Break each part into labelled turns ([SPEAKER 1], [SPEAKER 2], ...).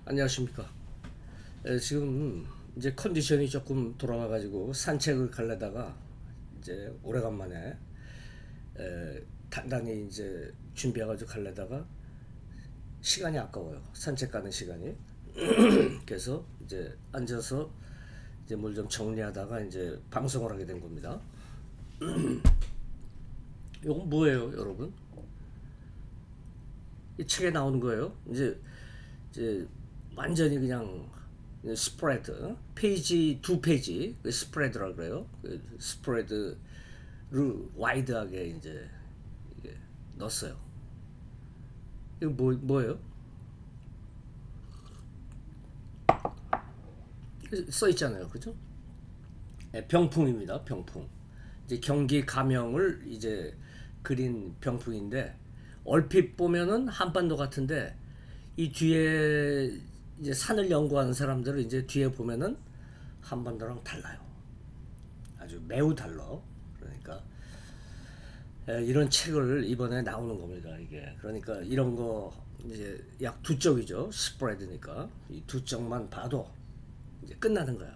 [SPEAKER 1] 안녕하십니까. 지금 이제 컨디션이 조금 돌아와가지고 산책을 가려다가 이제 오래간만에 단단히 이제 준비해가지고 가려다가 시간이 아까워요. 산책 가는 시간이. 그래서 이제 앉아서 이제 뭘 좀 정리하다가 이제 방송을 하게 된 겁니다. 이건 뭐예요, 여러분? 이 책에 나오는 거예요. 이제 완전히 그냥 스프레드 페이지 두 페이지 스프레드라고 그래요. 스프레드를 와이드하게 이제 이게 넣었어요. 이거 뭐예요? 써 있잖아요, 그죠? 병풍입니다. 병풍. 이제 경기 감형을 이제 그린 병풍인데 얼핏 보면은 한반도 같은데 이 뒤에 이제 산을 연구하는 사람들은 이제 뒤에 보면은 한반도랑 달라요. 아주 매우 달라. 그러니까 이런 책을 이번에 나오는 겁니다. 이게 그러니까 이런 거 이제 약 두 쪽이죠. 스프레드니까 이 두 쪽만 봐도 이제 끝나는 거야.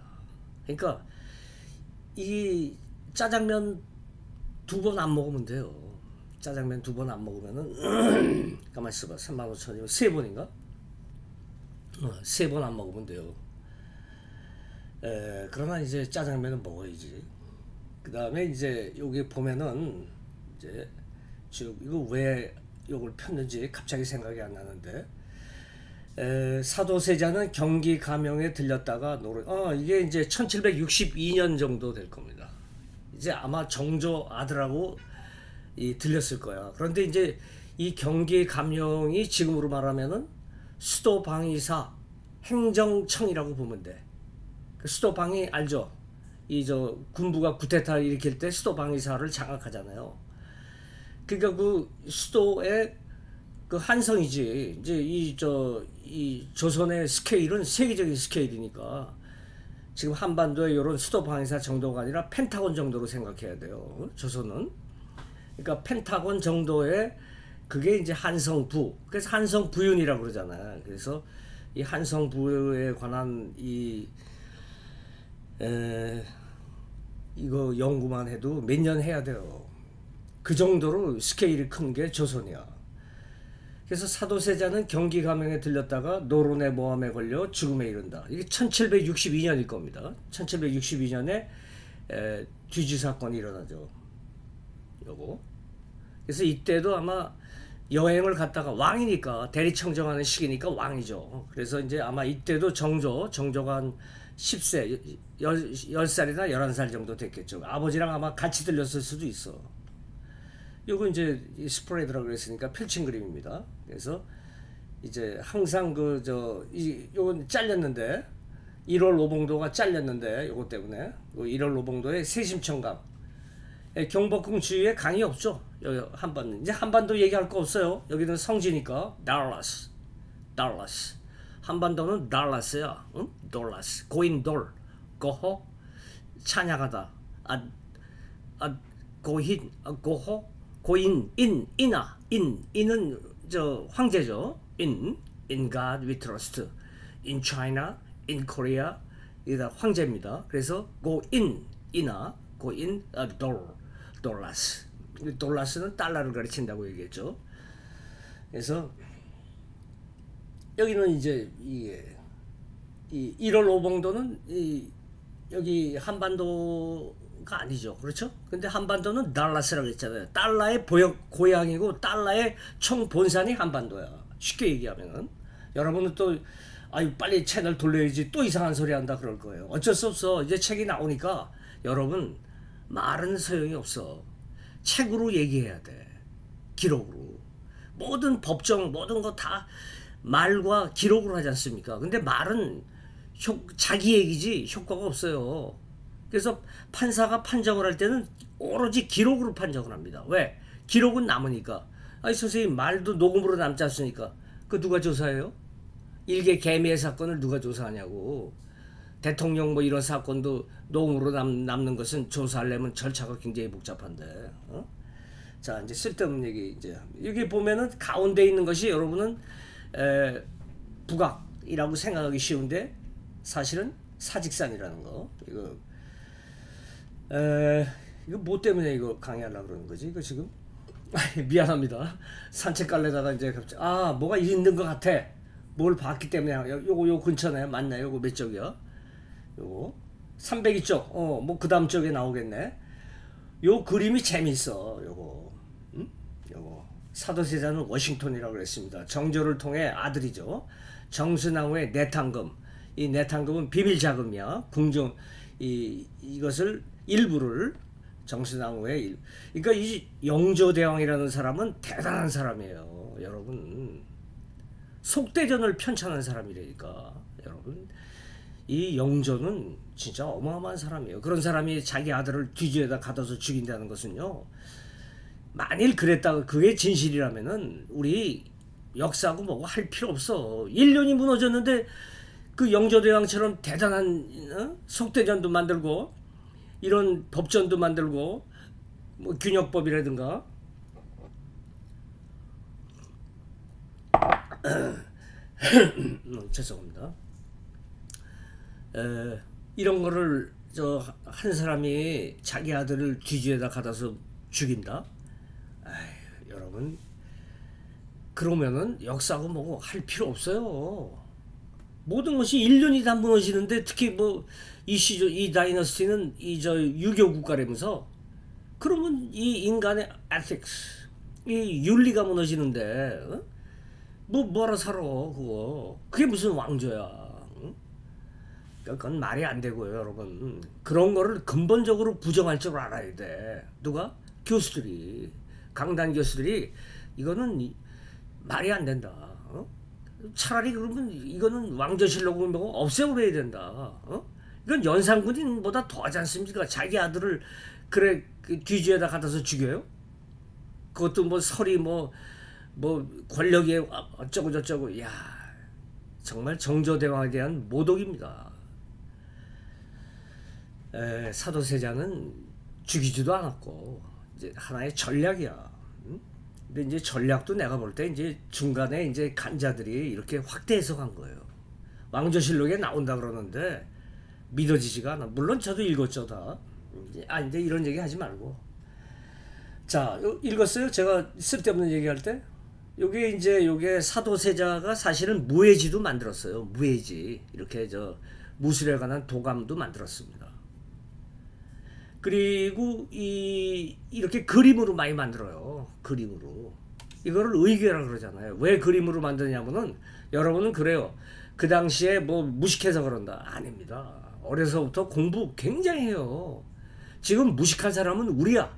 [SPEAKER 1] 그러니까 이 짜장면 두 번 안 먹으면 돼요. 짜장면 두 번 안 먹으면은 가만 있어봐. 35,000이면 세 번인가? 세 번 안 먹으면 돼요. 그러나 이제 짜장면은 먹어야지. 그 다음에 이제 여기 보면은 이제 지금 이거 왜 이걸 폈는지 갑자기 생각이 안 나는데 사도세자는 경기 감영에 들렸다가 이게 이제 1762년 정도 될 겁니다. 이제 아마 정조 아들하고 들렸을 거야. 그런데 이제 이 경기 감영이 지금으로 말하면은 수도방위사 행정청이라고 보면 돼. 그 수도방위 알죠? 군부가 쿠데타 일으킬 때 수도방위사를 장악하잖아요. 그러니까 그 수도의 그 한성이지. 이제 이 조선의 스케일은 세계적인 스케일이니까 지금 한반도의 이런 수도방위사 정도가 아니라 펜타곤 정도로 생각해야 돼요. 조선은. 그러니까 펜타곤 정도의 그게 이제 한성부. 그래서 한성부윤이라고 그러잖아요. 그래서 이 한성부에 관한 이거 연구만 해도 몇 년 해야 돼요. 그 정도로 스케일이 큰 게 조선이야. 그래서 사도세자는 경기 감형에 들렸다가 노론의 모함에 걸려 죽음에 이른다. 이게 1762년일 겁니다. 1762년에 뒤지 사건이 일어나죠. 요거. 그래서 이때도 아마 여행을 갔다가 왕이니까 대리청정하는 시기니까 왕이죠. 그래서 이제 아마 이때도 정조가 한 10세, 10살이나 11살 정도 됐겠죠. 아버지랑 아마 같이 들렸을 수도 있어. 요거 이제 스프레드라고 그랬으니까 펼친 그림입니다. 그래서 이제 항상 요건 잘렸는데 1월 오봉도가 잘렸는데 요거 때문에 1월 오봉도의 세심청강 경복궁 주위에 강이 없죠. 여기 한반도 이제 한반도 얘기할 거 없어요. 여기는 성지니까 달라스 한반도는 달라스야. 응? 달라스 고인돌 고호 찬양하다 고힌 고호 고인 인은 저 황제죠. in God we trust, in China, in Korea 이다 황제입니다. 그래서 고인 돌라스는 달러를 가리킨다고 얘기했죠. 그래서 여기는 이제 이게 1월 오봉도는 여기 한반도가 아니죠. 그렇죠? 근데 한반도는 달라스라고 했잖아요. 달러의 고향이고 달러의 총본산이 한반도야. 쉽게 얘기하면은 여러분은 또 빨리 채널 돌려야지 또 이상한 소리 한다 그럴 거예요. 어쩔 수 없어. 이제 책이 나오니까 여러분 말은 소용이 없어. 책으로 얘기해야 돼. 기록으로. 모든 법정 모든 거 다 말과 기록으로 하지 않습니까? 근데 말은 자기 얘기지 효과가 없어요. 그래서 판사가 판정을 할 때는 오로지 기록으로 판정을 합니다. 왜? 기록은 남으니까. 선생님 말도 녹음으로 남지 않습니까? 그 누가 조사해요? 일개 개미의 사건을 누가 조사하냐고. 대통령 뭐 이런 사건도 녹음으로 남는 것은 조사하려면 절차가 굉장히 복잡한데. 자, 이제 쓸데없는 얘기 이제 여기 보면은 가운데 있는 것이 여러분은 북악이라고 생각하기 쉬운데 사실은 사직산이라는 거. 이거 뭐 때문에 이거 강의하려고 그러는 거지? 이거 지금 미안합니다. 산책 갈래다가 이제 갑자기 뭐가 있는 것 같아. 뭘 봤기 때문에 요 근처네. 맞나요? 요거 몇 쪽이야? 요거 302쪽. 뭐 그 다음 쪽에 나오겠네. 요 그림이 재밌어. 요거 요거 사도세자는 워싱턴이라고 그랬습니다. 정조를 통해 아들이죠. 정순왕후의 내탕금. 이 내탕금은 비밀 자금이야. 궁정 이것을 일부를 정순왕후의 그러니까 이 영조대왕이라는 사람은 대단한 사람이에요. 여러분 속대전을 편찬한 사람이라니까. 여러분 이 영조는 진짜 어마어마한 사람이에요. 그런 사람이 자기 아들을 뒤지에다 가둬서 죽인다는 것은요, 만일 그랬다고 그게 진실이라면은 우리 역사하고 뭐고 할 필요 없어. 인륜이 무너졌는데 그 영조대왕처럼 대단한 속대전도 만들고 이런 법전도 만들고 뭐 균역법이라든가 죄송합니다. 이런 거를 한 사람이 자기 아들을 뒤지에다 가둬서 죽인다? 여러분 그러면은 역사하고 뭐고 할 필요 없어요. 모든 것이 인륜이 다 무너지는데 특히 뭐 이 다이너스티는 유교 국가라면서 그러면 이 인간의 ethics 이 윤리가 무너지는데 뭐하러 살아 그거. 그게 무슨 왕조야. 그건 말이 안 되고요, 여러분. 그런 거를 근본적으로 부정할 줄 알아야 돼. 누가? 교수들이, 강단 교수들이 이거는 말이 안 된다. 차라리 그러면 이거는 왕조실록을 보고 없애버려야 된다. 이건 연산군인보다 더하지 않습니까? 자기 아들을 그래 그 뒤지에다 갖다서 죽여요? 그것도 뭐 설이 뭐 권력에 어쩌고 저쩌고. 야, 정말 정조대왕에 대한 모독입니다. 사도세자는 죽이지도 않았고 이제 하나의 전략이야. 근데 이제 전략도 내가 볼 때 이제 중간에 이제 간자들이 이렇게 확대 해석한 거예요. 왕조실록에 나온다 그러는데 믿어지지가 않아. 물론 저도 읽었죠 다. 이제 이런 얘기 하지 말고. 자, 읽었어요? 제가 쓸데없는 얘기할 때? 요게 사도세자가 사실은 무예지도 만들었어요. 무예지. 이렇게 무술에 관한 도감도 만들었습니다. 그리고 이렇게 그림으로 많이 만들어요. 그림으로. 이거를 의궤라 그러잖아요. 왜 그림으로 만드냐면은 여러분은 그래요. 그 당시에 뭐 무식해서 그런다. 아닙니다. 어려서부터 공부 굉장히 해요. 지금 무식한 사람은 우리야.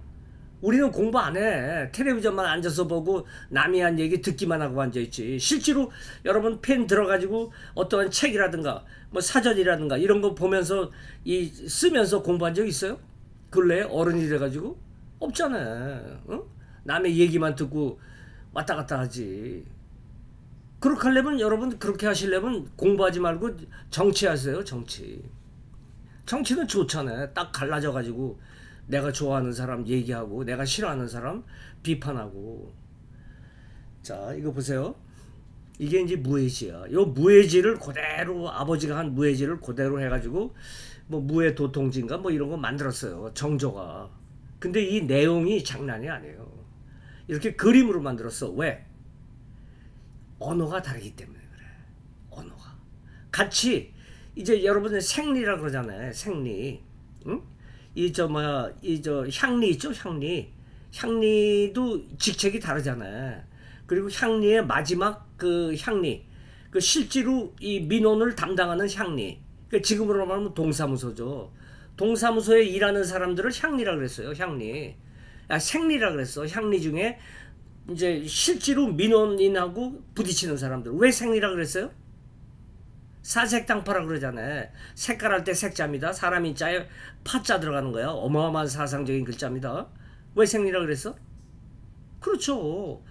[SPEAKER 1] 우리는 공부 안 해. 텔레비전만 앉아서 보고 남이 한 얘기 듣기만 하고 앉아있지. 실제로 여러분 펜 들어가지고 어떠한 책이라든가 뭐 사전이라든가 이런 거 보면서 쓰면서 공부한 적 있어요? 근래에 어른이 돼가지고? 없잖아. 남의 얘기만 듣고 왔다 갔다 하지. 그렇게 하려면 여러분 그렇게 하시려면 공부하지 말고 정치하세요. 정치는 좋잖아요. 딱 갈라져가지고 내가 좋아하는 사람 얘기하고 내가 싫어하는 사람 비판하고. 자, 이거 보세요. 이게 이제 무예지야. 요 무예지를 그대로 아버지가 한 무예지를 그대로 해가지고 뭐 무예 도통지인가 뭐 이런 거 만들었어요. 정조가. 근데 이 내용이 장난이 아니에요. 이렇게 그림으로 만들었어. 왜? 언어가 다르기 때문에 그래. 언어가. 같이 이제 여러분들 생리라 그러잖아요. 생리. 응? 향리 있죠? 향리도 직책이 다르잖아요. 그리고 향리의 마지막 그 향리. 그 실제로 이 민원을 담당하는 향리. 그 지금으로 말하면 동사무소죠. 동사무소에 일하는 사람들을 향리라 그랬어요. 향리. 생리라 그랬어. 향리 중에 이제 실제로 민원인하고 부딪히는 사람들. 왜 생리라 그랬어요? 사색당파라 그러잖아요. 색깔할 때 색자입니다. 사람 인자에 파자 들어가는 거야. 어마어마한 사상적인 글자입니다. 왜 생리라 그랬어? 그렇죠.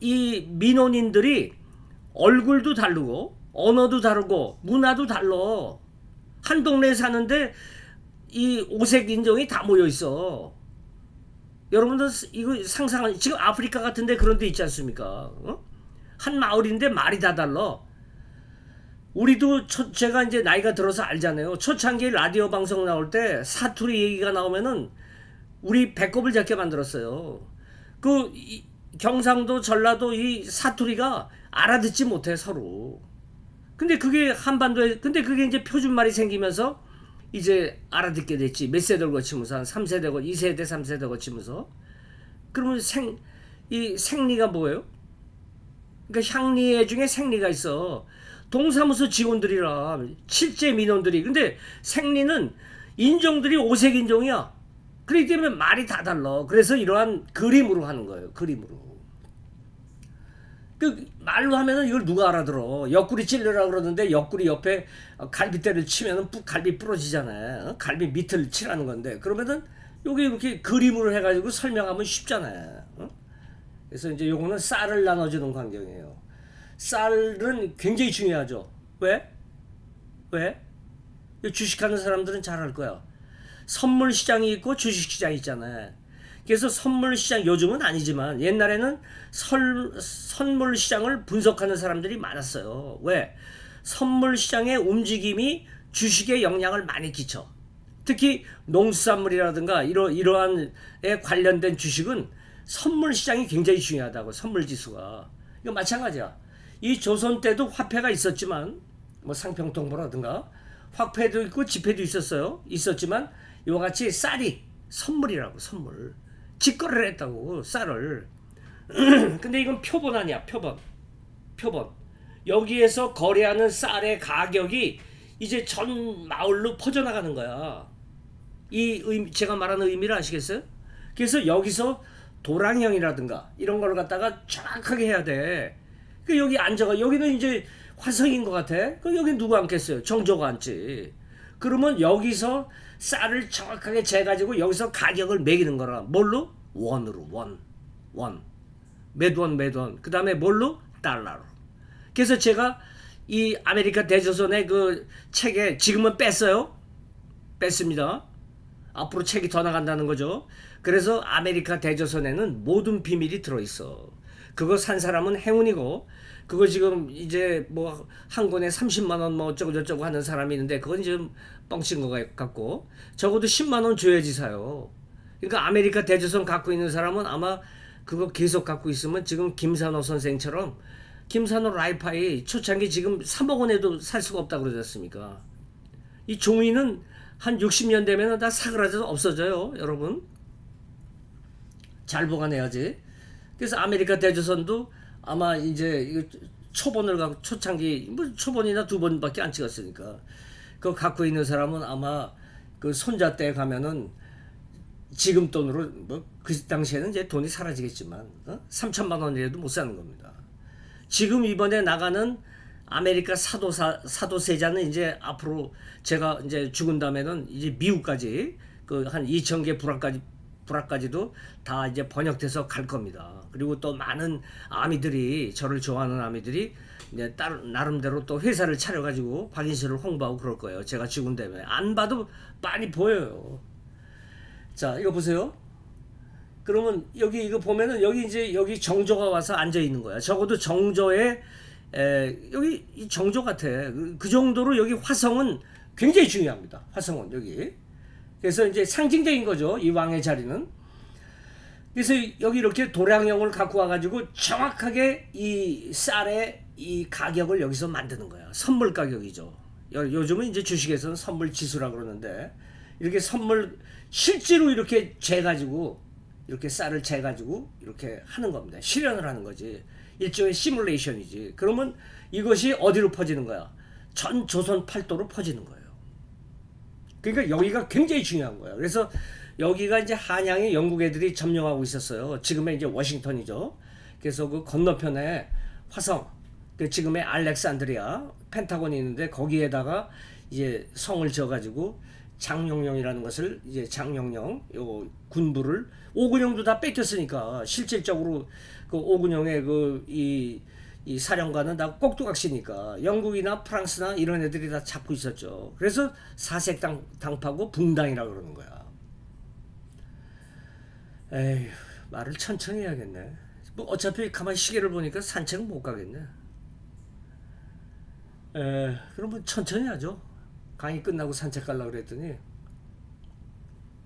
[SPEAKER 1] 이 민원인들이 얼굴도 다르고 언어도 다르고 문화도 달라. 한 동네에 사는데 이 오색 인종이 다 모여 있어. 여러분들 이거 상상한 지금 아프리카 같은데 그런 데 있지 않습니까? 한 마을인데 말이 다 달라. 우리도 제가 이제 나이가 들어서 알잖아요. 초창기 라디오 방송 나올 때 사투리 얘기가 나오면은 우리 배꼽을 잡게 만들었어요. 경상도 전라도 이 사투리가 알아듣지 못해 서로. 근데 그게 한반도에 근데 그게 이제 표준말이 생기면서 이제 알아듣게 됐지. 몇 세대를 거치면서 한 3세대 2세대 3세대 거치면서. 그러면 이 생리가 뭐예요? 그러니까 향리애 중에 생리가 있어. 동사무소 직원들이라 실제 민원들이. 근데 생리는 인종들이 오색 인종이야. 그렇기 때문에 말이 다 달라. 그래서 이러한 그림으로 하는 거예요. 그림으로. 말로 하면은 이걸 누가 알아들어. 옆구리 찔러라 그러는데 옆구리 옆에 갈비뼈를 치면은 갈비 부러지잖아요. 갈비 밑을 치라는 건데. 그러면은 여기 이렇게 그림으로 해가지고 설명하면 쉽잖아요. 그래서 이제 요거는 쌀을 나눠주는 광경이에요. 쌀은 굉장히 중요하죠. 왜? 주식하는 사람들은 잘 알 거야. 선물 시장이 있고 주식 시장이 있잖아요. 그래서 선물 시장, 요즘은 아니지만 옛날에는 선물 시장을 분석하는 사람들이 많았어요. 왜? 선물 시장의 움직임이 주식에 영향을 많이 끼쳐. 특히 농수산물이라든가 이러한 에 관련된 주식은 선물 시장이 굉장히 중요하다고. 선물 지수가. 이거 마찬가지야. 이 조선 때도 화폐가 있었지만 뭐 상평통보라든가 화폐도 있고 지폐도 있었지만 이와 같이 쌀이 선물이라고. 선물. 직거래를 했다고 쌀을. 근데 이건 표본 아니야. 표본. 여기에서 거래하는 쌀의 가격이 이제 전 마을로 퍼져나가는 거야. 제가 말하는 의미를 아시겠어요? 그래서 여기서 도랑형이라든가 이런 걸 갖다가 정확하게 해야 돼. 여기 앉아가 여기는 이제 화성인 것 같아. 그럼 여기 누구 앉겠어요? 정조가 앉지. 그러면 여기서 쌀을 정확하게 재가지고 여기서 가격을 매기는 거라. 뭘로? 원으로. 원. 매도원. 그 다음에 뭘로? 달러로. 그래서 제가 이 아메리카 대조선의 그 책에 지금은 뺐습니다. 앞으로 책이 더 나간다는 거죠. 그래서 아메리카 대조선에는 모든 비밀이 들어있어. 그거 산 사람은 행운이고, 그거 지금 이제 뭐 한 권에 30만원 뭐 어쩌고저쩌고 하는 사람이 있는데 그건 좀 뻥친 거 같고, 적어도 10만원 줘야지 사요. 그러니까 아메리카 대조선 갖고 있는 사람은 아마 그거 계속 갖고 있으면 지금 김산호 선생처럼, 김산호 라이파이 초창기 지금 3억 원에도 살 수가 없다고 그러지 않습니까? 이 종이는 한 60년 되면 다 사그라져서 없어져요, 여러분. 잘 보관해야지. 그래서 아메리카 대조선도 아마 이제 초본을 갖고 초창기 뭐 초본이나 2번밖에 안 찍었으니까 그거 갖고 있는 사람은 아마 그 손자 때 가면은 지금 돈으로 뭐 그 당시에는 이제 돈이 사라지겠지만 3천만 원이라도 못 사는 겁니다. 지금 이번에 나가는 아메리카 사도세자는 이제 앞으로 제가 이제 죽은 다음에는 이제 미국까지 그 한 2,000개 불화까지도 다 이제 번역돼서 갈 겁니다. 그리고 또 많은 아미들이, 저를 좋아하는 아미들이 이제 나름대로 또 회사를 차려가지고 박인실을 홍보하고 그럴 거예요. 제가 죽은 다음에. 안 봐도 많이 보여요. 자, 이거 보세요. 그러면 여기 이거 보면은 여기 정조가 와서 앉아 있는 거야. 적어도 정조에 여기 이 정조 같아. 그 정도로 여기 화성은 굉장히 중요합니다. 화성은 여기. 그래서 이제 상징적인 거죠. 이 왕의 자리는. 그래서 여기 이렇게 도량형을 갖고 와가지고 정확하게 이 쌀의 이 가격을 여기서 만드는 거야. 선물 가격이죠. 요즘은 이제 주식에서는 선물 지수라고 그러는데, 이렇게 선물 실제로 이렇게 재가지고 이렇게 쌀을 재가지고 이렇게 하는 겁니다. 실현을 하는 거지. 일종의 시뮬레이션이지. 그러면 이것이 어디로 퍼지는 거야? 전 조선 팔도로 퍼지는 거예요. 그러니까 여기가 굉장히 중요한 거예요. 그래서 여기가 이제 한양에 영국 애들이 점령하고 있었어요. 지금의 이제 워싱턴이죠. 그래서 그 건너편에 화성, 그 지금의 알렉산드리아 펜타곤이 있는데 거기에다가 이제 성을 지어가지고 장룡령이라는 것을 이제 장룡령 요 군부를 오근영도 다 뺏겼으니까 실질적으로 그 오근영의 그 이 사령관은 다 꼭두각시니까 영국이나 프랑스나 이런 애들이 다 잡고 있었죠. 그래서 사색당파고 붕당이라고 그러는 거야. 에휴, 말을 천천히 해야겠네. 뭐 어차피 가만히 시계를 보니까 산책은 못 가겠네. 그러면 천천히 하죠. 강의 끝나고 산책 가려고 그랬더니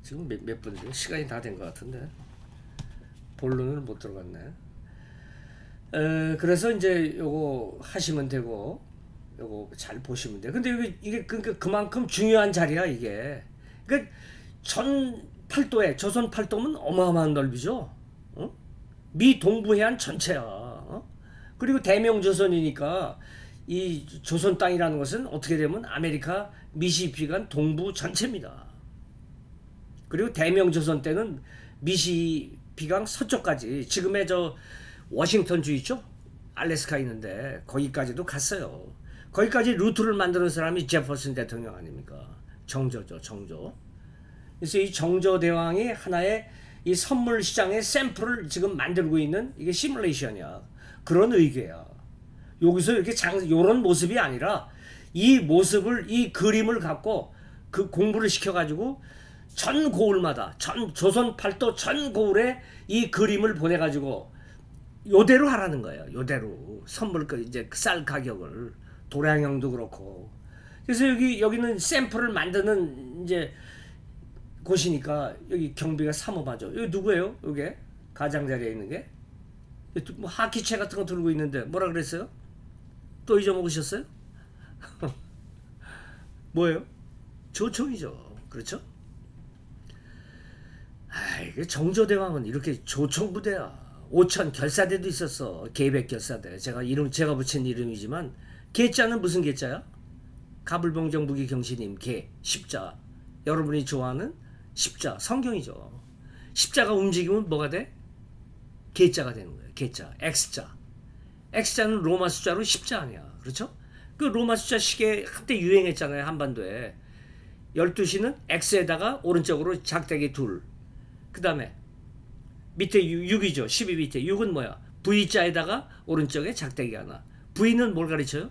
[SPEAKER 1] 지금 몇 분이죠? 시간이 다 된 것 같은데 본론을 못 들어갔네. 그래서 이제 요거 하시면 되고 요거 잘 보시면 돼. 근데 이게 그만큼 중요한 자리야 이게. 그러니까 전 팔도에 조선 팔도면 어마어마한 넓이죠. 어? 미 동부 해안 전체야. 어? 그리고 대명조선이니까 이 조선 땅이라는 것은 어떻게 되면 아메리카 미시시피간 동부 전체입니다. 그리고 대명조선 때는 미시시피강 서쪽까지 지금의 저 워싱턴주 있죠? 알래스카 있는데 거기까지도 갔어요. 거기까지 루트를 만드는 사람이 제퍼슨 대통령 아닙니까? 정조죠, 정조. 그래서 이 정조 대왕이 하나의 이 선물 시장의 샘플을 지금 만들고 있는 이게 시뮬레이션이야. 그런 의궤야. 여기서 이렇게 요런 모습이 아니라 이 모습을 이 그림을 갖고 그 공부를 시켜가지고 전 고을마다 조선 팔도 전 고을에 이 그림을 보내가지고 요대로 하라는 거예요. 요대로 선물 이제 쌀 가격을 도량형도 그렇고. 그래서 여기는 샘플을 만드는 이제 곳이니까 여기 경비가 삼엄하죠. 여기 누구예요? 요게 가장자리에 있는 게 뭐 하키채 같은 거 들고 있는데 뭐라 그랬어요? 또 잊어먹으셨어요? 뭐예요? 조총이죠. 그렇죠? 이게 정조대왕은 이렇게 조총부대야. 5천 결사대도 있었어. 계백 결사대. 제가 붙인 이름이지만 계자는 무슨 계자야? 가불봉정 무기경신님 계 십자. 여러분이 좋아하는 십자 성경이죠. 십자가 움직이면 뭐가 돼? 계자가 되는 거예요. 계자 X자. X자는 로마 숫자로 십자 아니야. 그렇죠? 그 로마 숫자 시계 한때 유행했잖아요. 한반도에. 12시는 X에다가 오른쪽으로 작대기 둘. 그 다음에 밑에 6이죠. 12 밑에 6은 뭐야? V자에다가 오른쪽에 작대기 하나. V는 뭘 가르쳐요?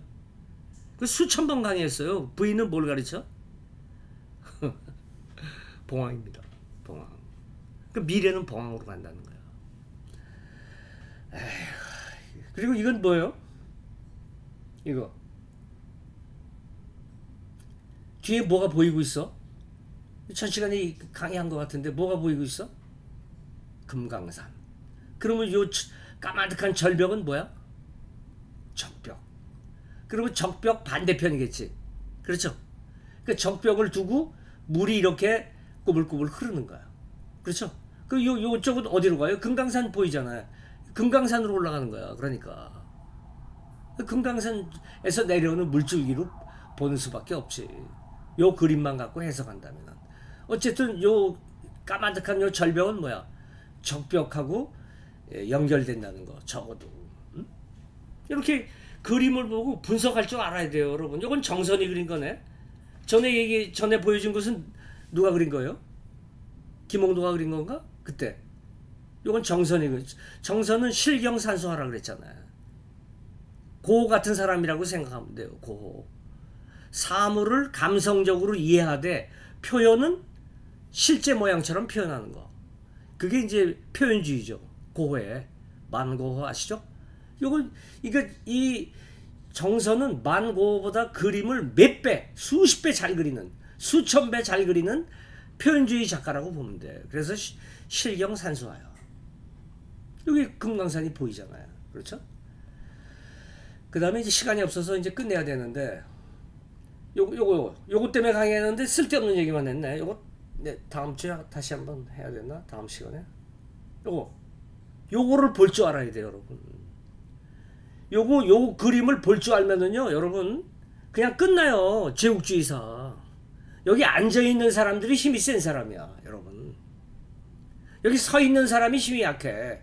[SPEAKER 1] 그 수천 번 강의했어요. V는 뭘 가르쳐? 봉황입니다. 봉황. 그 미래는 봉황으로 간다는 거야. 에휴. 그리고 이건 뭐예요? 이거 뒤에 뭐가 보이고 있어? 전 시간에 강의한 것 같은데 뭐가 보이고 있어? 금강산. 그러면 요 까마득한 절벽은 뭐야? 적벽. 그리고 적벽 반대편이겠지. 그렇죠? 그 적벽을 두고 물이 이렇게 꾸불꾸불 흐르는 거야. 그렇죠? 그 요쪽은 어디로 가요? 금강산 보이잖아요. 금강산으로 올라가는 거야. 그러니까 금강산에서 내려오는 물줄기로 보는 수밖에 없지. 요 그림만 갖고 해석한다면. 어쨌든 요 까마득한 요 절벽은 뭐야? 적벽하고 연결된다는 거. 적어도 이렇게 그림을 보고 분석할 줄 알아야 돼요, 여러분. 이건 정선이 그린 거네. 전에 보여준 것은 누가 그린 거예요? 김홍도가 그린 건가? 그때. 이건 정선은 실경산수하라 그랬잖아요. 고호 같은 사람이라고 생각하면 돼요. 고호. 사물을 감성적으로 이해하되 표현은 실제 모양처럼 표현하는 거. 그게 이제 표현주의죠. 고호에 만고호 아시죠? 이 정선은 만고호보다 그림을 몇 배, 수십 배 잘 그리는, 수천 배 잘 그리는 표현주의 작가라고 보면 돼. 그래서 실경산수화요. 여기 금강산이 보이잖아요. 그렇죠? 그 다음에 이제 시간이 없어서 이제 끝내야 되는데, 요거 때문에 강의했는데 쓸데없는 얘기만 했네. 네, 다음 주에 다시 한번 해야 되나? 다음 시간에? 요거를 볼 줄 알아야 돼요, 여러분. 요 그림을 볼 줄 알면은요, 여러분, 그냥 끝나요. 제국주의사. 여기 앉아있는 사람들이 힘이 센 사람이야, 여러분. 여기 서 있는 사람이 힘이 약해.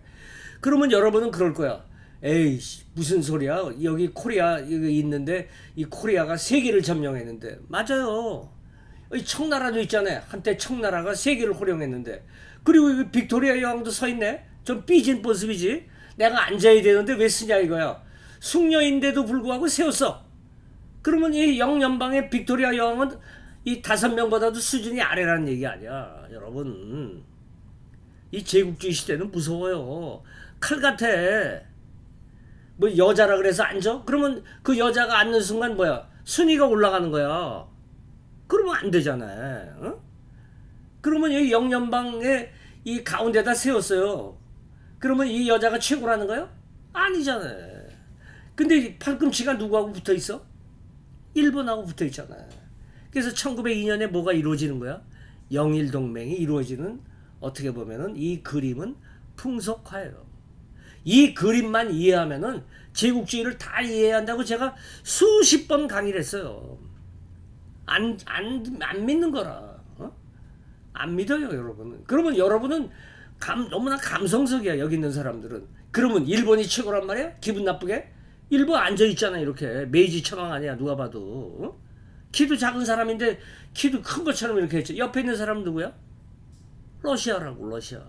[SPEAKER 1] 그러면 여러분은 그럴 거야. 에이, 무슨 소리야? 여기 코리아 여기 있는데 이 코리아가 세계를 점령했는데. 맞아요. 이 청나라도 있잖아요. 한때 청나라가 세계를 호령했는데. 그리고 여기 빅토리아 여왕도 서 있네. 좀 삐진 모습이지. 내가 앉아야 되는데 왜 쓰냐 이거야. 숙녀인데도 불구하고 세웠어. 그러면 이 영연방의 빅토리아 여왕은 이 5명보다도 수준이 아래라는 얘기 아니야, 여러분. 이 제국주의 시대는 무서워요. 칼 같아. 뭐 여자라 그래서 앉아? 그러면 그 여자가 앉는 순간 뭐야? 순위가 올라가는 거야. 그러면 안 되잖아. 어? 그러면 이 영연방에 이 가운데다 세웠어요. 그러면 이 여자가 최고라는 거야? 아니잖아. 근데 팔꿈치가 누구하고 붙어 있어? 일본하고 붙어 있잖아. 그래서 1902년에 뭐가 이루어지는 거야? 영일동맹이 이루어지는, 어떻게 보면은 이 그림은 풍속화예요. 이 그림만 이해하면은 제국주의를 다 이해한다고 제가 수십 번 강의를 했어요. 안 믿는 거라. 어? 안 믿어요, 여러분은. 그러면 여러분은 너무나 감성적이야, 여기 있는 사람들은. 그러면 일본이 최고란 말이야? 기분 나쁘게? 일본 앉아있잖아, 이렇게. 메이지 천황 아니야, 누가 봐도. 어? 키도 작은 사람인데 키도 큰 것처럼 이렇게 했죠. 옆에 있는 사람은 누구야? 러시아라고, 러시아.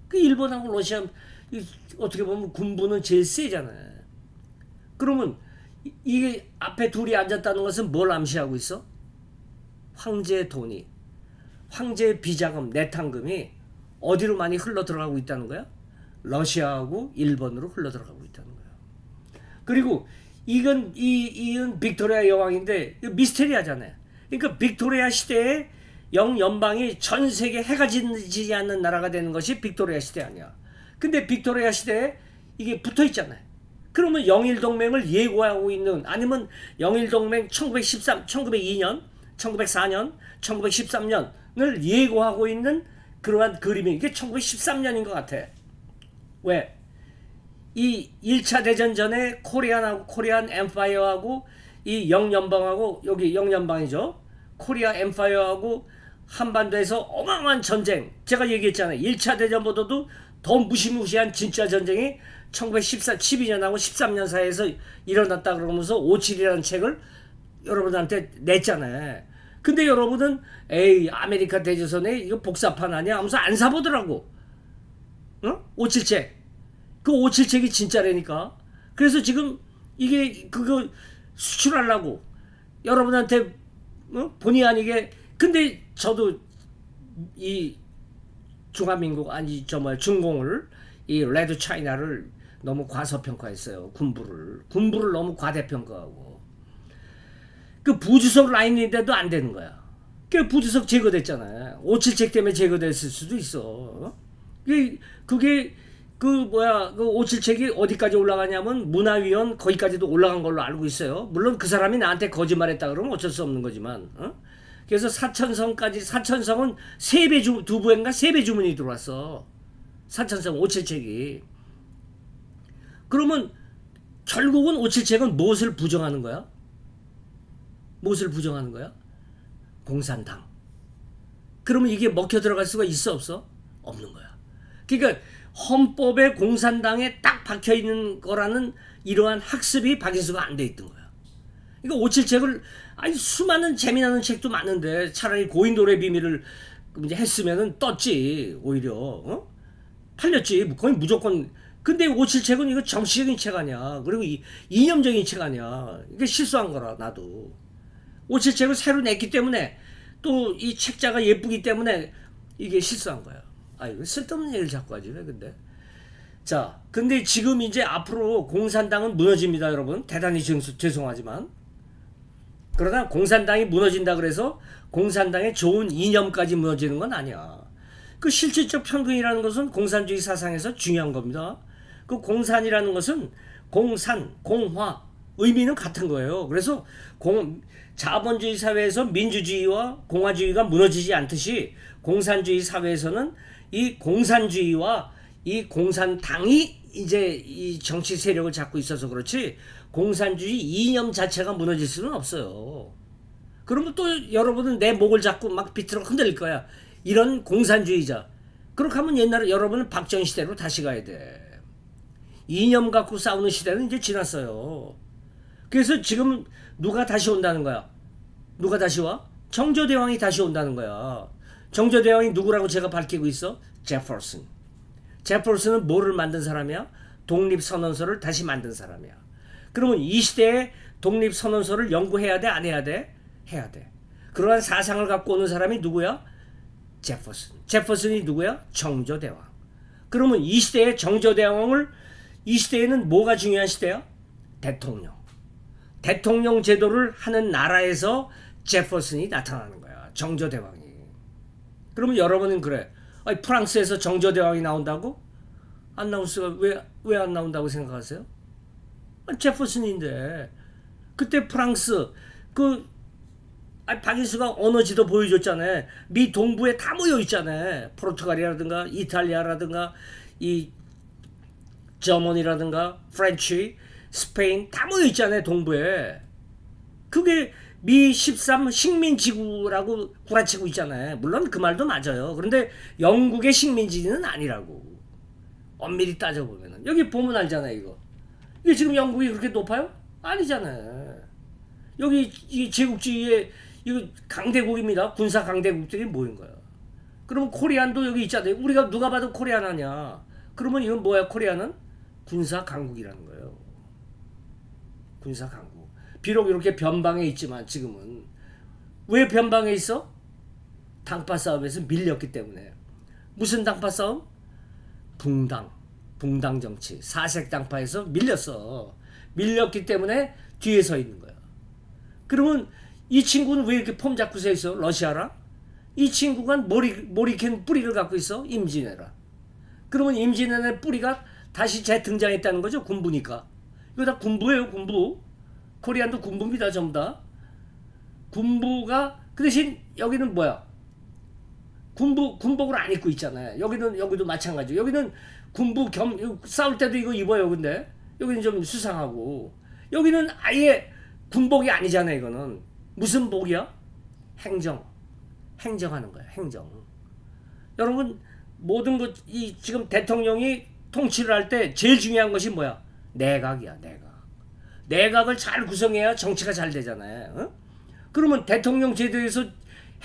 [SPEAKER 1] 그 일본하고 러시아, 어떻게 보면 군부는 제일 세잖아요. 그러면 이게 앞에 둘이 앉았다는 것은 뭘 암시하고 있어? 황제의 돈이, 황제의 비자금, 내탕금이 어디로 많이 흘러 들어가고 있다는 거야? 러시아하고 일본으로 흘러 들어가고 있다는 거야. 그리고 이건 빅토리아 여왕인데 미스테리하잖아요. 그러니까 빅토리아 시대에 영연방이 전 세계 해가 지지 않는 나라가 되는 것이 빅토리아 시대 아니야. 근데 빅토리아 시대에 이게 붙어 있잖아요. 그러면 영일동맹을 예고하고 있는, 아니면 영일동맹 1902년, 1904년, 1913년을 예고하고 있는 그러한 그림이, 이게 1913년인 것 같아. 왜? 이 1차 대전 전에 코리안 엠파이어하고 이 영연방하고, 여기 영연방이죠. 코리아 엠파이어하고 한반도에서 어마어마한 전쟁, 제가 얘기했잖아요. 1차 대전보다도 더 무시무시한 진짜 전쟁이 1912년하고 13년 사이에서 일어났다 그러면서 57이라는 책을 여러분한테 냈잖아요. 근데 여러분은 에이, 아메리카 대조선에 이거 복사판 아니야 하면서 안 사보더라고. 어? 57책. 그 57책이 진짜라니까. 그래서 지금 이게 그거 수출하려고 여러분한테 본의 아니게. 근데 저도 이 중화민국, 아니 중공을, 이 레드 차이나를 너무 과소평가했어요. 군부를 너무 과대평가하고. 그 부주석 라인인데도 안 되는 거야. 그 부주석 제거됐잖아요. 57책 때문에 제거됐을 수도 있어. 그게 그 57책이 어디까지 올라가냐면 문화위원 거기까지도 올라간 걸로 알고 있어요. 물론 그 사람이 나한테 거짓말했다 그러면 어쩔 수 없는 거지만. 그래서 사천성은 3배 2부인가 주문이 들어왔어. 사천성 57책이. 그러면 결국은 57책은 무엇을 부정하는 거야? 무엇을 부정하는 거야? 공산당. 그러면 이게 먹혀 들어갈 수가 있어, 없어? 없는 거야. 그러니까 헌법에 공산당에 딱 박혀 있는 거라는 이러한 학습이 박인수가 안 돼 있던 거야. 그러니까 57책을, 아니 수많은 재미나는 책도 많은데 차라리 고인돌의 비밀을 이제 했으면은 떴지, 오히려. 팔렸지, 거의 무조건. 근데 57책은 이거 정치적인 책 아니야. 그리고 이념적인 책 아니야. 이게 실수한 거라, 나도. 57책을 새로 냈기 때문에, 또 이 책자가 예쁘기 때문에 이게 실수한 거야. 이거 쓸데없는 얘기를 자꾸 하지, 왜 근데. 자, 근데 지금 이제 앞으로 공산당은 무너집니다, 여러분. 대단히 죄송하지만. 그러나 공산당이 무너진다 그래서 공산당의 좋은 이념까지 무너지는 건 아니야. 그 실질적 평등이라는 것은 공산주의 사상에서 중요한 겁니다. 그 공산이라는 것은 공산, 공화, 의미는 같은 거예요. 그래서 자본주의 사회에서 민주주의와 공화주의가 무너지지 않듯이 공산주의 사회에서는 이 공산주의와 이 공산당이 이제 이 정치 세력을 잡고 있어서 그렇지, 공산주의 이념 자체가 무너질 수는 없어요. 그러면 또 여러분은 내 목을 잡고 막 비틀어 흔들릴 거야. 이런 공산주의자. 그렇게 하면 옛날에 여러분은 박정희 시대로 다시 가야 돼. 이념 갖고 싸우는 시대는 이제 지났어요. 그래서 지금 누가 다시 온다는 거야? 누가 다시 와? 정조대왕이 다시 온다는 거야. 정조대왕이 누구라고 제가 밝히고 있어? 제퍼슨. 제퍼슨은 뭐를 만든 사람이야? 독립선언서를 다시 만든 사람이야. 그러면 이 시대에 독립선언서를 연구해야 돼? 안 해야 돼? 해야 돼. 그러한 사상을 갖고 오는 사람이 누구야? 제퍼슨. 제퍼슨이 누구야? 정조대왕. 그러면 이 시대의 정조대왕을 이 시대에는 뭐가 중요한 시대야? 대통령. 대통령 제도를 하는 나라에서 제퍼슨이 나타나는 거야. 정조대왕이. 그러면 여러분은 그래. 아니, 프랑스에서 정조대왕이 나온다고? 안 나올 수가 왜 안 나온다고 생각하세요? 제퍼슨인데 그때 프랑스 박인수가 언어지도 보여줬잖아요. 미 동부에 다 모여 있잖아요. 포르투갈이라든가 이탈리아라든가 이 저머니라든가 프렌치, 스페인 다 모여 있잖아요. 동부에. 그게 미 13 식민지구라고 구라치고 있잖아요. 물론 그 말도 맞아요. 그런데 영국의 식민지는 아니라고. 엄밀히 따져보면은. 여기 보면 알잖아요. 이게 지금 영국이 그렇게 높아요? 아니잖아요. 여기 이 제국주의의 이거 강대국입니다. 군사 강대국들이 모인 거야. 그러면 코리안도 여기 있잖아요. 우리가 누가 봐도 코리안 아니야. 그러면 이건 뭐야? 코리안은 군사 강국이라는 거예요. 군사 강국. 비록 이렇게 변방에 있지만 지금은 왜 변방에 있어? 당파 싸움에서 밀렸기 때문에. 무슨 당파 싸움? 붕당 정치. 사색 당파에서 밀렸어. 밀렸기 때문에 뒤에 서 있는 거야. 그러면 이 친구는 왜 이렇게 폼 잡고 서 있어? 러시아랑? 이 친구가 머리 캔 뿌리를 갖고 있어? 임진왜란. 그러면 임진왜란의 뿌리가 다시 재등장했다는 거죠. 군부니까. 이거 다 군부예요. 군부. 코리안도 군부입니다. 전부 다. 군부가 그 대신 여기는 뭐야? 군복을 안 입고 있잖아요. 여기도 마찬가지. 여기는 군부 싸울 때도 이거 입어요. 근데 여기는 좀 수상하고 여기는 아예 군복이 아니잖아요. 이거는 무슨 복이야? 행정하는 거야. 행정. 여러분 모든 것 이 지금 대통령이 통치를 할 때 제일 중요한 것이 뭐야? 내각이야. 내각을 잘 구성해야 정치가 잘 되잖아요. 어? 그러면 대통령 제도에서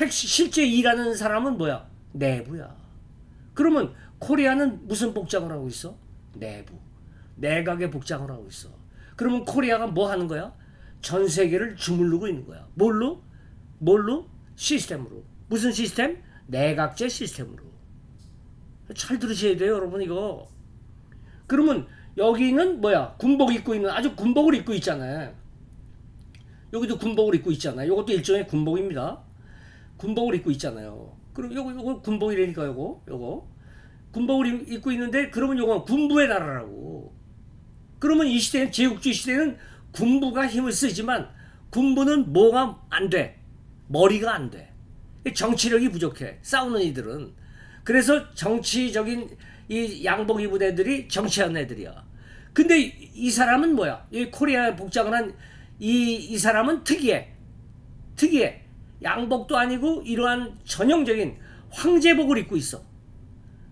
[SPEAKER 1] 실제 일하는 사람은 뭐야? 내부야. 그러면 코리아는 무슨 복장을 하고 있어? 내부. 내각의 복장을 하고 있어. 그러면 코리아가 뭐 하는 거야? 전 세계를 주물르고 있는 거야. 뭘로? 시스템으로. 무슨 시스템? 내각제 시스템으로. 잘 들으셔야 돼요, 여러분 이거. 그러면 여기는 뭐야? 군복 입고 있는 아주 군복을 입고 있잖아요. 여기도 군복을 입고 있잖아요. 이것도 일종의 군복입니다. 군복을 입고 있잖아요. 그럼 요거 군복이라니까 요거 군복을 입고 있는데 그러면 요건 군부의 나라라고. 그러면 이 시대는 제국주의 시대는 군부가 힘을 쓰지만 군부는 뭐가 안 돼? 머리가 안 돼. 정치력이 부족해. 싸우는 이들은. 그래서 정치적인 이 양복 입은 애들이 정치하는 애들이야. 근데 이 사람은 뭐야? 이 코리아 복장을 한 이 사람은 특이해. 양복도 아니고 이러한 전형적인 황제복을 입고 있어.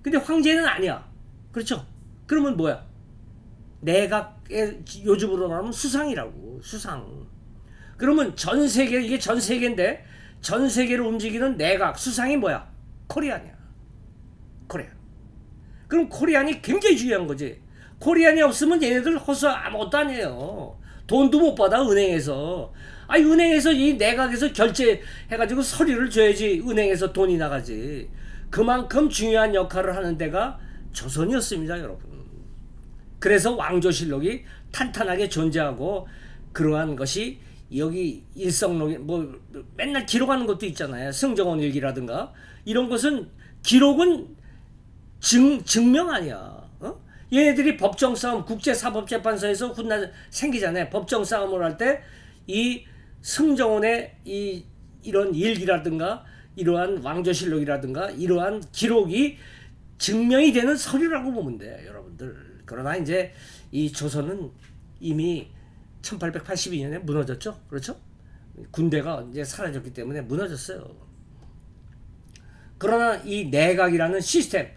[SPEAKER 1] 근데 황제는 아니야. 그렇죠? 그러면 뭐야? 내각의 요즘으로 말하면 수상이라고. 수상. 그러면 전 세계 이게 전 세계인데 전 세계를 움직이는 내각 수상이 뭐야? 코리안이야. 코리안. 그럼 코리안이 굉장히 중요한 거지. 코리안이 없으면 얘네들 허수 아무것도 아니에요. 돈도 못 받아 은행에서. 은행에서 이 내각에서 결제해가지고 서류를 줘야지 은행에서 돈이 나가지. 그만큼 중요한 역할을 하는 데가 조선이었습니다, 여러분. 그래서 왕조실록이 탄탄하게 존재하고 그러한 것이 여기 일성록에 뭐 맨날 기록하는 것도 있잖아요. 승정원 일기라든가 이런 것은 기록은 증명 아니야. 얘네들이 법정 싸움 국제사법재판소에서 훗날 생기잖아요. 법정 싸움을 할 때 이 승정원의 이런 일기라든가 이러한 왕조실록이라든가 이러한 기록이 증명이 되는 서류라고 보면 돼, 여러분들. 그러나 이제 이 조선은 이미 1882년에 무너졌죠. 그렇죠? 군대가 이제 사라졌기 때문에 무너졌어요. 그러나 이 내각이라는 시스템,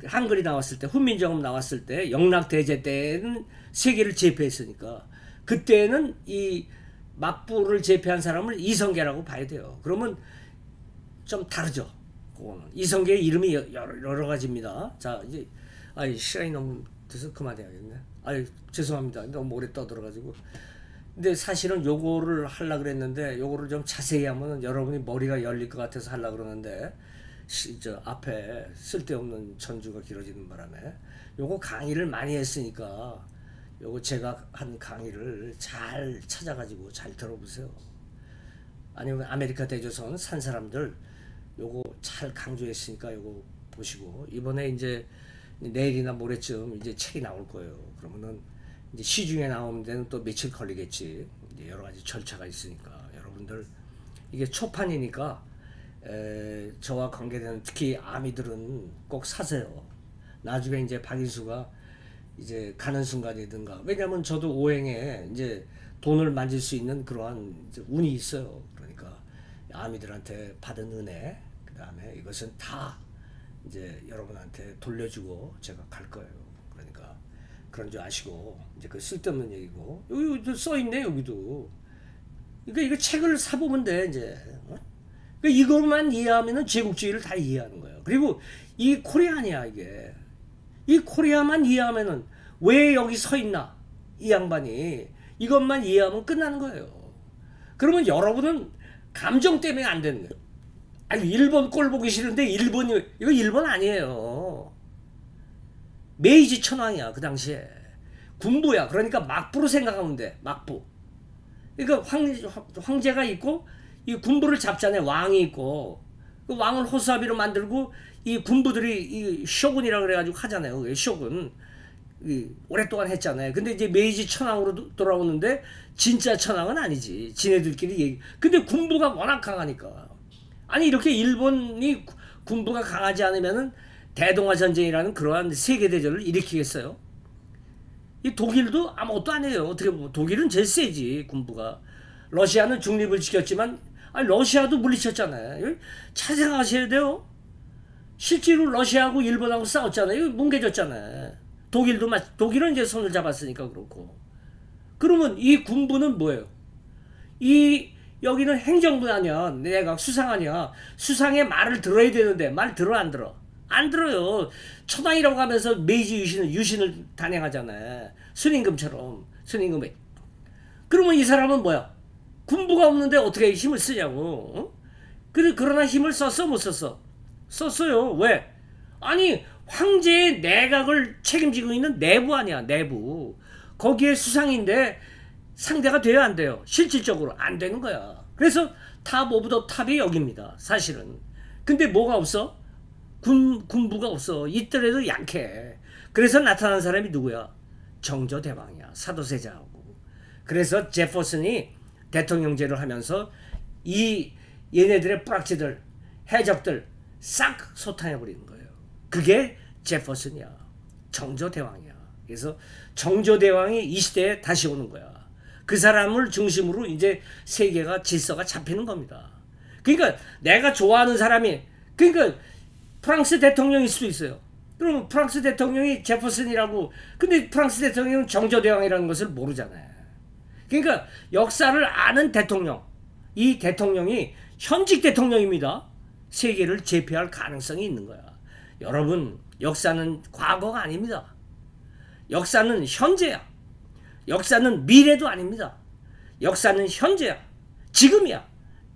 [SPEAKER 1] 한글이 나왔을 때, 훈민정음 나왔을 때, 영락대제 때는 세계를 제패했으니까, 그때는 이 막부를 제패한 사람을 이성계라고 봐야 돼요. 그러면 좀 다르죠. 그거는. 이성계의 이름이 여러 가지입니다. 자, 이제, 시간이 너무 돼서 그만해야겠네. 죄송합니다. 너무 오래 떠들어가지고. 근데 사실은 요거를 하려고 그랬는데 요거를 좀 자세히 하면 여러분이 머리가 열릴 것 같아서 하려고 그러는데 저 앞에 쓸데없는 전주가 길어지는 바람에 요거 강의를 많이 했으니까 요거 제가 한 강의를 잘 찾아가지고 잘 들어보세요. 아니면 아메리카 대조선 산 사람들 요거 잘 강조했으니까 요거 보시고 이번에 이제 내일이나 모레쯤 이제 책이 나올 거예요. 그러면은 이제 시중에 나오는 데는 또 며칠 걸리겠지. 이제 여러 가지 절차가 있으니까 여러분들 이게 초판이니까 저와 관계되는 특히 아미들은 꼭 사세요. 나중에 이제 박인수가 이제 가는 순간이든가 왜냐면 저도 오행에 이제 돈을 만질 수 있는 그러한 이제 운이 있어요. 그러니까 아미들한테 받은 은혜 그 다음에 이것은 다 이제 여러분한테 돌려주고 제가 갈 거예요. 그러니까 그런 줄 아시고 이제 그 쓸데없는 얘기고 여기도 써 있네 여기도. 그러니까 이거 책을 사보면 돼 이제. 그러니까 이것만 이해하면은 제국주의를 다 이해하는 거예요. 그리고 이 코리아냐 이게. 이 코리아만 이해하면은 왜 여기 서 있나 이 양반이 이것만 이해하면 끝나는 거예요. 그러면 여러분은 감정 때문에 안 되는 거예요. 아니 일본 꼴 보기 싫은데 일본이 이거 일본 아니에요. 메이지 천황이야 그 당시에 군부야. 그러니까 막부로 생각하면 돼. 막부. 그러니까 황제가 있고 이 군부를 잡잖아요. 왕이 있고 그 왕을 호수아비로 만들고 이 군부들이 이 쇼군이라 그래가지고 하잖아요. 쇼군 오랫동안 했잖아요. 근데 이제 메이지 천황으로 돌아오는데 진짜 천황은 아니지. 지네들끼리 얘기. 근데 군부가 워낙 강하니까. 아니 이렇게 일본이 군부가 강하지 않으면은 대동아 전쟁이라는 그러한 세계 대전을 일으키겠어요? 이 독일도 아무것도 아니에요. 어떻게 보면 독일은 제일 세지 군부가. 러시아는 중립을 지켰지만 아니 러시아도 물리쳤잖아요. 잘 생각하셔야 돼요. 실제로 러시아하고 일본하고 싸웠잖아요. 뭉개졌잖아요. 독일은 이제 손을 잡았으니까 그렇고. 그러면 이 군부는 뭐예요? 여기는 행정부 아니야. 내각 수상 아니야. 수상의 말을 들어야 되는데 말 들어 안 들어? 안 들어요. 초당이라고 하면서 메이지 유신을 단행하잖아요. 순임금처럼. 순임금에. 그러면 이 사람은 뭐야? 군부가 없는데 어떻게 힘을 쓰냐고. 어? 그러나 힘을 썼어 못 썼어? 썼어요. 왜? 아니 황제의 내각을 책임지고 있는 내부 아니야. 내부. 거기에 수상인데 상대가 돼야 안 돼요. 실질적으로 안 되는 거야. 그래서 탑 오브 더 탑이 여기입니다. 사실은. 근데 뭐가 없어? 군부가 없어. 있더라도 약해. 그래서 나타난 사람이 누구야? 정조대왕이야. 사도세자하고. 그래서 제퍼슨이 대통령제를 하면서 얘네들의 뿌락지들, 해적들 싹 소탕해버리는 거예요. 그게 제퍼슨이야. 정조대왕이야. 그래서 정조대왕이 이 시대에 다시 오는 거야. 그 사람을 중심으로 이제 세계가 질서가 잡히는 겁니다. 그러니까 내가 좋아하는 사람이 그러니까 프랑스 대통령일 수도 있어요. 그러면 프랑스 대통령이 제퍼슨이라고 근데 프랑스 대통령은 정조대왕이라는 것을 모르잖아요. 그러니까 역사를 아는 대통령 이 대통령이 현직 대통령입니다. 세계를 제패할 가능성이 있는 거야. 여러분 역사는 과거가 아닙니다. 역사는 현재야. 역사는 미래도 아닙니다. 역사는 현재야. 지금이야.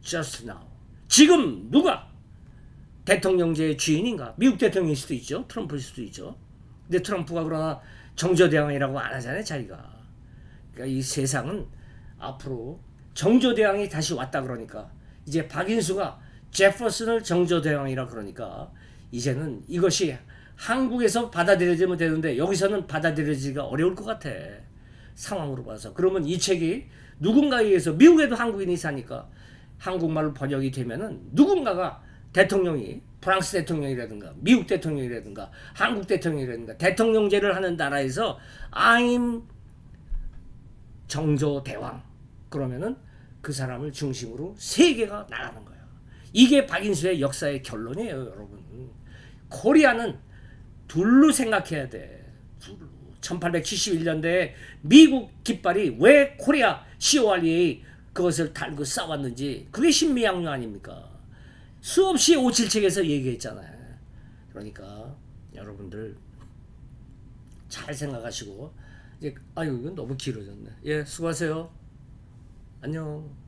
[SPEAKER 1] Just now. 지금 누가 대통령제의 주인인가? 미국 대통령일 수도 있죠. 트럼프일 수도 있죠. 근데 트럼프가 그러나 정조대왕이라고 안 하잖아요. 자기가. 그러니까 이 세상은 앞으로 정조대왕이 다시 왔다 그러니까 이제 박인수가 제퍼슨을 정조대왕이라 그러니까 이제는 이것이 한국에서 받아들여지면 되는데 여기서는 받아들여지기가 어려울 것 같아. 상황으로 봐서. 그러면 이 책이 누군가에 의해서 미국에도 한국인이 사니까 한국말로 번역이 되면은 누군가가 대통령이 프랑스 대통령이라든가 미국 대통령이라든가 한국 대통령이라든가 대통령제를 하는 나라에서 I'm 정조대왕 그러면은 그 사람을 중심으로 세계가 나가는 거예요. 이게 박인수의 역사의 결론이에요, 여러분. 코리아는 둘로 생각해야 돼. 둘로. 1871년대에 미국 깃발이 왜 코리아 COREA 그것을 달고 싸웠는지 그게 신미양요 아닙니까? 수없이 577책에서 얘기했잖아요. 그러니까 여러분들 잘 생각하시고 이제 아유 이건 너무 길어졌네. 예, 수고하세요. 안녕.